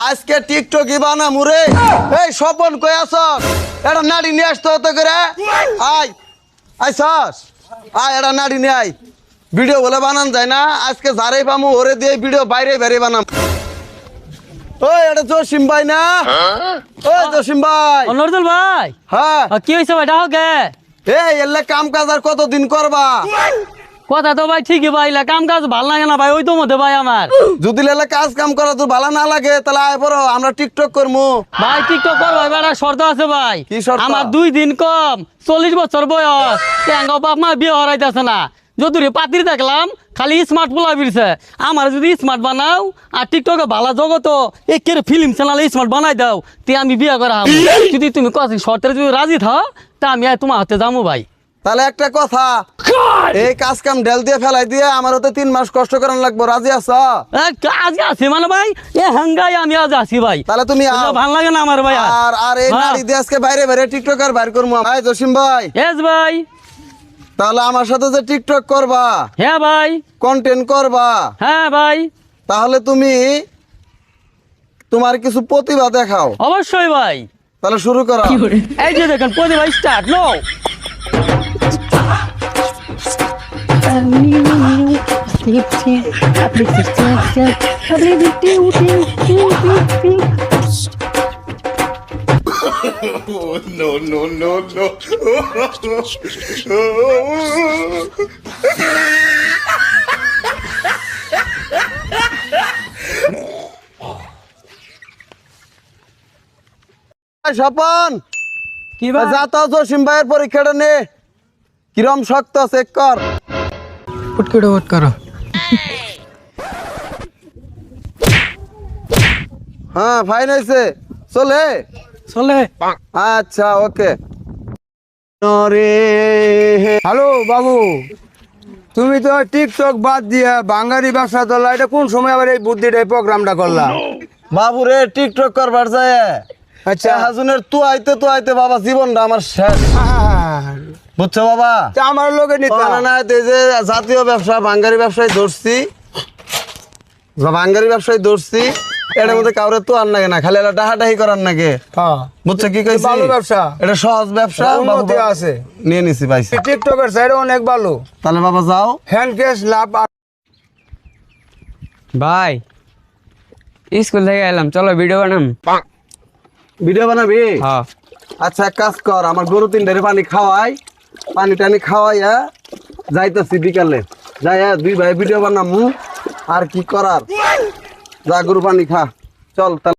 আজকে টিকটক বানা মুরে এই স্বপন কই আছস এটা নাড়ি নিয়ে আসতে হতো করে আয় আইছস আয় এটা নাড়ি নিয়ে আয় ভিডিও বলে বানান যায় না আজকে যারাই পামু ওরে দিয়ে ভিডিও বাইরে বাইরে বানাম ওই এটা জসিম ভাই না ওই জসিম ভাই নজরুল ভাই হ্যাঁ কি হয়েছে ভাই ডাক গে এই এলে কাম কাজ আর কতদিন করবা কথা তো ভাই ঠিকই ভাই কাম কাজ ভালো লাগে না ভাই ওই তো মধ্যে ভাই আমার যদি লেলে কাজ কাম করা তো ভালো না লাগে তাহলে আয় পড়ো আমরা টিকটক করবো ভাই টিকটক কর ভাই বেড়া শর্ত আছে ভাই কি শর্ত? আমার 2 দিন কম 40 বছর বয়স ট্যাঙ্গা বাপ মা বিয়ে হরাইতেছে না যদি পাতির দেখলাম খালি স্মার্ট পোলা বিরছে আমার যদি স্মার্ট বানাও আর টিকটকে ভালো জগত একের ফিল্ম চ্যানেলে স্মার্ট বানাই দাও তে আমি বিয়ে করা হবো যদি তুমি কথা শর্তের যদি রাজি থাও তা আমি তোমার হাতে যাবো ভাই তাহলে একটা কথা এই কাজ কাম ঢেল দিয়ে ফেলাই দিয়ে আমার হতে 3 মাস কষ্ট করান লাগবো রাজি আছো আজ আছি মানে ভাই এ হাঙ্গাই আমি আজ আছি ভাই তাহলে তুমি আও। ভালো লাগে না আমার ভাই আর আর এই নারী দিয়ে আজকে বাইরে বাইরে টিকটক আর বাইর করবো ভাই জসিম ভাই এস ভাই তাহলে আমার সাথে যে টিকটক করবা হ্যাঁ ভাই কন্টেন্ট করবা হ্যাঁ ভাই তাহলে তুমি তোমার কিছু প্রতিভা দেখাও অবশ্যই ভাই তাহলে শুরু করো এই যে দেখেন পদে ভাই স্টার্ট নো স্বপন কি ভাই যা তো জসিম ভাইয়ের পরীক্ষাটা নে কিরম শক্ত চেক কর উঠ করো হ্যাঁ ফাইন হয়েছে চলে চলে আচ্ছা ওকে হ্যালো বাবু তুমি তো টিকটক বাদ দিয়া বাঙালি ব্যবসা করলা এটা কোন সময় আবার এই বুদ্ধিটা এই প্রোগ্রামটা করলা বাবু রে টিকটক করবার যায় আচ্ছা হাজুনের তো আইতে বাবা জীবনটা আমার শেষ বুঝছো বাবা তা আমার লোকে নিতে না না এই যে জাতীয় ব্যবসা বাঙালি ব্যবসায় ধরছি বাঙালি ব্যবসায় ধরছি এটার মধ্যে কাউরে তো আর নাগে না খালি এটা ডাহাডাহি করার নাগে হ্যাঁ বুঝছো কি কইছি ভালো ব্যবসা এটা সহজ ব্যবসা উন্নতি বাবু, আছে নিয়ে নিছি পাইছি টিকটকের সাইডে অনেক ভালো তাহলে বাবা যাও হ্যান্ড ক্যাশ লাভ ভাই স্কুল থেকে এলাম চলো ভিডিও বানাম ভিডিও বানাবি হ্যাঁ আচ্ছা এক কাজ কর আমার গরু 3টারে পানি খাওয়াই পানি টানি খাওয়াইয়া যাইতেছি বিকালে যাইয়া 2 ভাই ভিডিও বানামু আর কি করার যা গরু পানি খা চল তাহলে